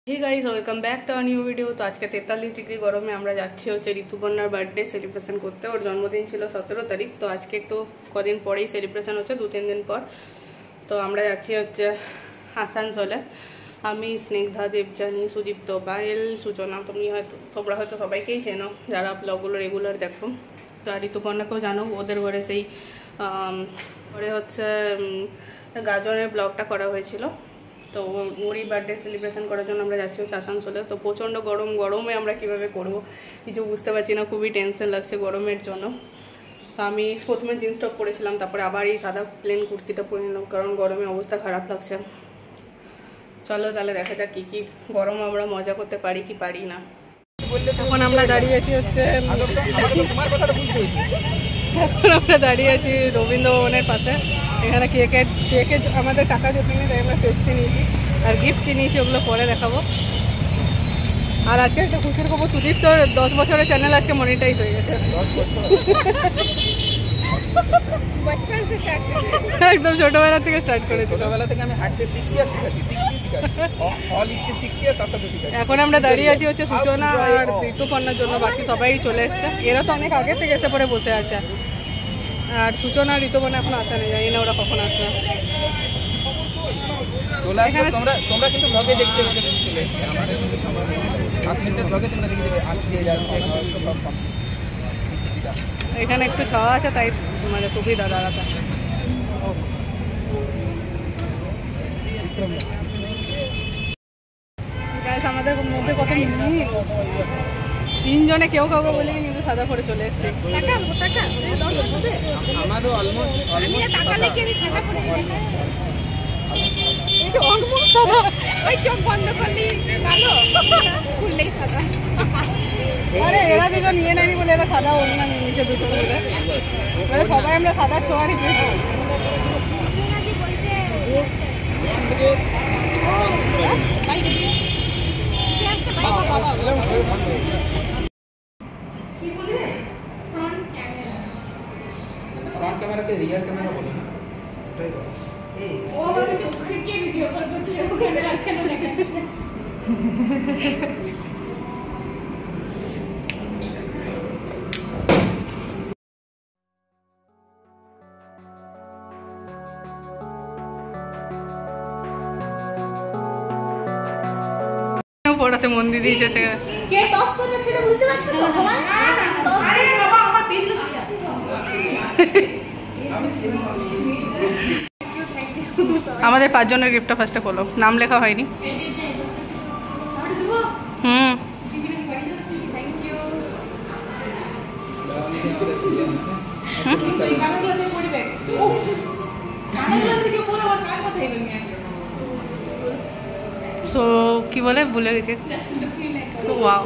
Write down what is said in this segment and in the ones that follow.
Hey guys welcome back to a new video. तो आज के 43 डिग्री गरमे আমরা যাচ্ছি হচ্ছে ঋতুপর্ণার বার্থডে সেলিব্রেশন করতে। ওর জন্মদিন ছিল 17 তারিখ। তো আজকে একটু কদিন পরেই সেলিব্রেশন হচ্ছে, 2-3 দিন পর। তো আমরা যাচ্ছি হচ্ছে আসানসোলে। আমি স্নেহা, দেবজানি, সুদীপ্ত, পায়েল, সূচনা, তোমরা হয়তো সবাইকেই চেনো যারা ব্লগগুলো রেগুলার দেখো। তো আর ঋতুপর্ণাকেও জানো, ওদের ঘরে সেই ঘরে হচ্ছে গাজনের ব্লগটা করা হয়েছিল। তো ওরই বার্থডে সেলিব্রেশন করার জন্য আমরা যাচ্ছি হচ্ছে আসানসোলে। তো প্রচণ্ড গরমে আমরা কীভাবে করব কিছু বুঝতে পারছি না, খুবই টেনশন লাগছে গরমের জন্য। তো আমি প্রথমে জিন্স টপ পরেছিলাম, তারপরে আবার এই সাদা প্লেন কুর্তিটা পরে নিলাম, কারণ গরমে অবস্থা খারাপ লাগছে। চলো তাহলে দেখা যাক কী গরম আমরা মজা করতে পারি কি পারি না। এখন আমরা দাঁড়িয়েছি হচ্ছে রবীন্দ্র ভবনের পাশে। এখানে কেকে আমাদের টাকা জটিনি, তাই আমরা পেস্ট্রি নিয়েছি আর গিফট নিয়েছি, ওগুলো পরে দেখাবো। আর আজকে একটা খুশির খবর, সুদীপ তোর 10 বছরের চ্যানেল আজকে মনিটাইজ হয়ে গেছে। একদম ছোটবেলা থেকে স্টার্ট করেছি। ছোটবেলা থেকে আমি হাঁটতে শিখছি আর শিখাচ্ছি। এখন আমরা দাঁড়িয়ে আছি হচ্ছে সূচনা আর ঋতুপর্ণার জন্য, বাকি সবাই চলে এসছে। এরা তো অনেক আগে থেকে এসে পরে বসে আছে। আর সূচনা আর ঋতুপর্ণা এখন আসা নেই, জানি না ওরা কখন আসবে। এখানে একটু ছাওয়া আছে, তাই মানে সুবিধা দাঁড়াতে। আমাদের মধ্যে কত মিল, তিনজনে কেউ কাউকে বলিনি, কিন্তু সাদা পরে চলে এসছে। এরা দুটো নিয়ে নেয়নি বলে এরা সাদা ওড়না নিয়ে নিচে দুটো বলে, মানে সবাই আমরা সাদা ছোঁয়ারই পেয়েছি। फ्रंट कैमरा के रियर कैमरा बोलो ना, वो जो खुद के वीडियो कॉल करते हैं वो कैमरा रखना लगा। পড়াতে মন দিয়ে দিয়েছে কে টপ করতে সেটা বুঝতে পারছো তো সবাই? আরে বাবা আমার পেছনে ছিল। আমাদের 5 জনের গিফটটা ফার্স্টে খোলো, নাম লেখা হয়নি। সো কি বলে ভুলে গেছি। ওয়াও,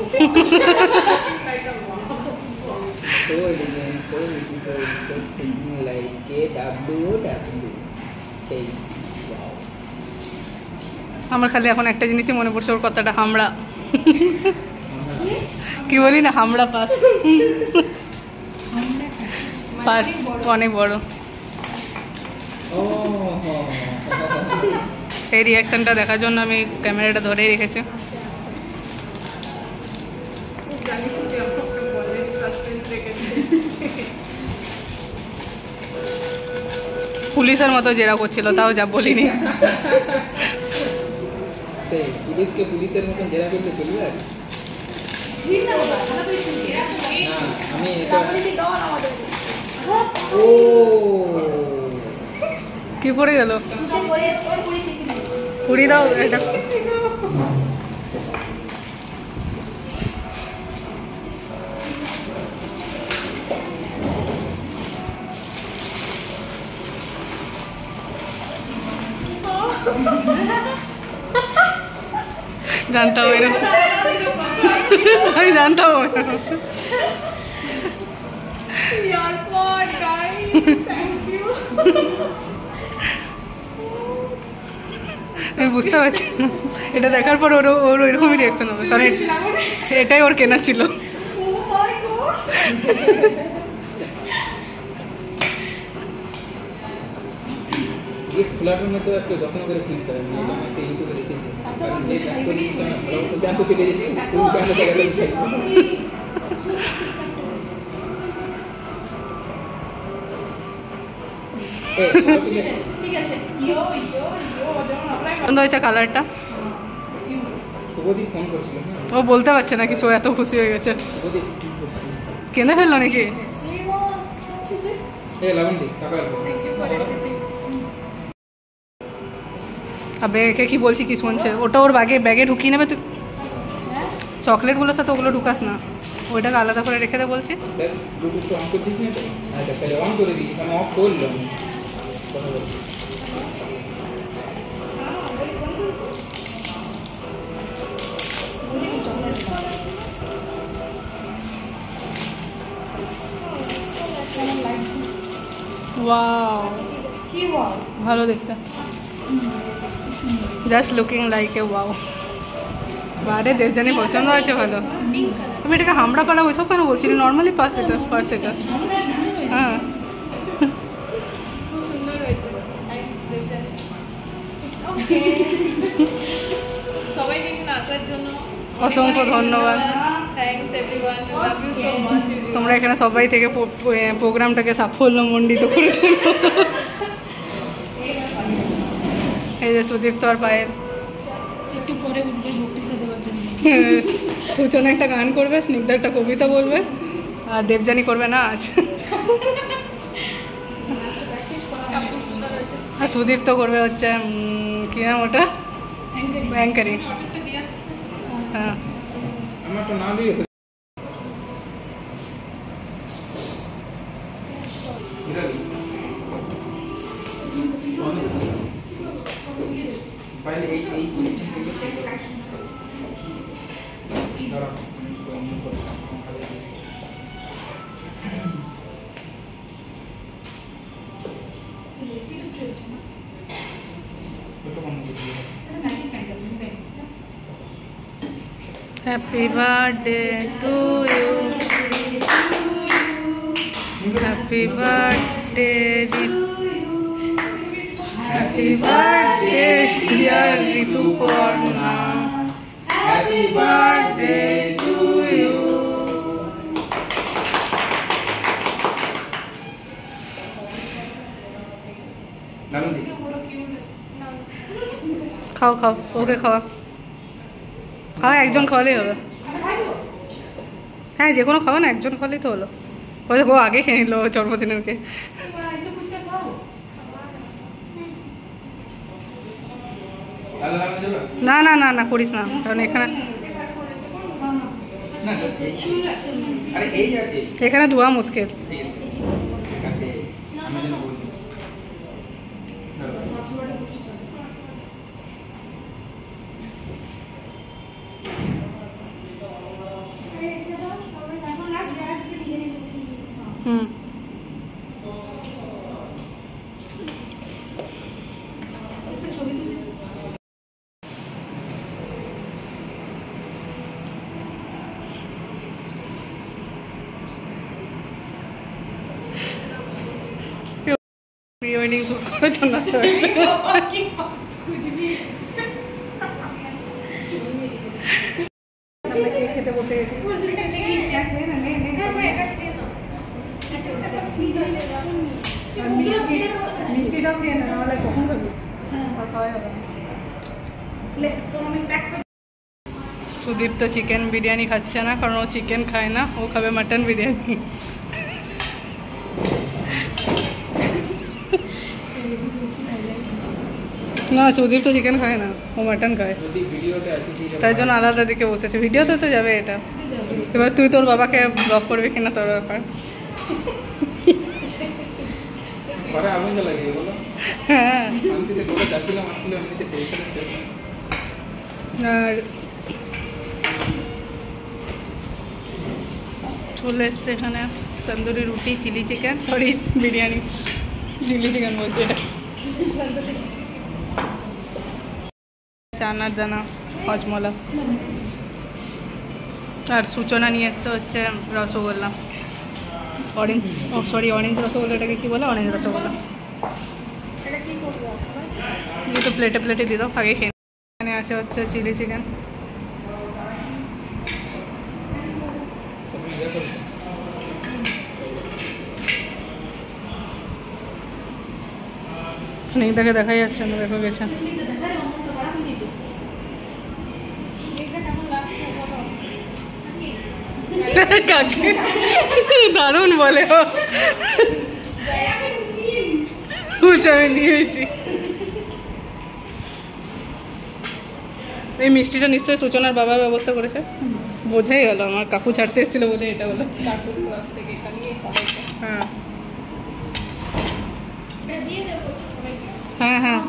আমার খালি এখন একটা জিনিসই মনে পড়ছে, ওর কথাটা হামড়া। কি বলি না, হামড়া পাস। পাস অনেক বড়। এই রিয়াকশনটা দেখার জন্য আমি ক্যামেরাটা ধরেই রেখেছি। পুলিশের মতো জেরা করছিল, তাও যা বলিনি। পুলিশের মতন জেরা করলে চলবে? আর কি পড়ে গেল? পুরি দাও এটা। जानता हूँ मैं जानता हूँ यार पॉट गाइस, थैंक यू। আমি বুঝতে পারছি না, এটা দেখার পর ওর ওইরকমই রিয়াকশন হবে, কারণ এটাই ওর কেনা ছিল। গিফট খোলার মধ্যে একটু যত্ন করে খুলতে হবে, আমি একটা ইউটিউবে দেখেছি। যে একটু কিছু না ভালো জান তো চলে গেছি কোন কারণে চলে গেছে ঠিক আছে ইয়ো যেমন অ্যাপ্লাই পছন্দ হয়েছে কালারটা? শুভদীপ ফোন করছিল ও বলতে পারছে না কিছু, এত খুশি হয়ে গেছে। শুভদীপ কি করছিল কিনে ফেললো নাকি? লাবণী টাকা আর ব্যাগে কি বলছি কি শুনছে? ওটা ওর ব্যাগে ঢুকিয়ে নেবে তুই। চকলেটগুলোর সাথে ওগুলো ঢুকাস না, ওইটাকে আলাদা করে রেখে দে বলছি। ব্লুটুথ অন করে দিস না তো? আচ্ছা তাহলে অন করে দিস, আমি অফ করলাম। ওয়াও, কি ওয়াও ভালো দেখতে, just looking like a wow. বারে দেবজানি পছন্দ হয়েছে, ভালো। তুমি এটাকে হামড়া পাড়া ওইসব কেন বলছিলে? নর্মালি পার্স এটা। হ্যাঁ খুব সুন্দর হয়েছে সবাইকে এখানে আসার জন্য অসংখ্য ধন্যবাদ। Thanks everyone, love you so much. তোমরা এখানে সবাই থেকে প্রোগ্রামটাকে সাফল্যমণ্ডিত করে তুলো। এই যে সুদীপ্ত আর পায়েল একটু পরে উঠবে বক্তৃতা দেওয়ার জন্য। সূচনা একটা গান করবে, স্নিগ্ধা একটা কবিতা বলবে, আর দেবজানি করবে নাচ। আর সুদীপ্ত করবে হচ্ছে কি নাম ওটা, অ্যাঙ্কারিং। হ্যাঁ আমার তো না দিয়ে पहले एक पोजीशन पे दाঁড়া Happy birthday to you. Happy birthday to you. Happy birthday dear Rituparna. Happy birthday to you. নারুন্দি খাও খাও, ওকে খাওয়া, খাওয়া, একজন খাওয়ালেই হবে। হ্যাঁ যে কোনো খাওয়া না, একজন খাওয়ালেই তো হলো। ওই ও আগে খেয়ে নিল জন্মদিনের কে। লাল লাল যাবে না না না না করিস না, কারণ এখানে না আরে এই আছে এখানে ধোয়া মুশকিল। ঠিক আছে কাতে আমি যেন বলি হুম প্রি ওয়েডিং শুট করার জন্য খেতে বসে গেছি। মিষ্টিটাও খেয়ে না, নাহলে কখন খাবি? আর খাওয়াই হবে না। সুদীপ তো চিকেন বিরিয়ানি খাচ্ছে না, কারণ ও চিকেন খায় না, ও খাবে মাটন বিরিয়ানি। না সুদীপ তো চিকেন খায় না, ও মাটন খায়, যদি ভিডিওতে আসিছি তাই জন্য আলাদা দিকে বসেছে। ভিডিওতে তো যাবে এটা। এবার তুই তোর বাবাকে ব্লগ করবি কিনা তোর ব্যাপার। পরে আগুন লাগে বলো। হ্যাঁ আমি তো কোথাও যাচ্ছিলাম আসছিলাম এমনিতে পৌঁছাতে শেষ আর চলে এসছে এখানে তন্দুরি রুটি, chilli chicken, sorry biryani, chilli chicken বলছে এটা, চানার দানা, হজমলা, আর সূচনা নিয়ে এসছে হচ্ছে রসগোল্লা, অরেঞ্জ, ও সরি অরেঞ্জ রসগোল্লাটাকে কী বলে, অরেঞ্জ রসগোল্লা। এই তো প্লেটে প্লেটে দিয়ে দাও, আগে খেয়ে। এখানে আছে হচ্ছে চিলি চিকেন। স্নিগ্ধাকে দেখা যাচ্ছে না, দেখো গেছে। কাকে দারুণ বলে ও, আমি নিয়েছি। এই মিষ্টিটা নিশ্চয়ই সূচনার বাবা ব্যবস্থা করেছে, বোঝাই গেল। আমার কাকু ছাড়তে এসেছিল বলে এটা হলো। হ্যাঁ হ্যাঁ হ্যাঁ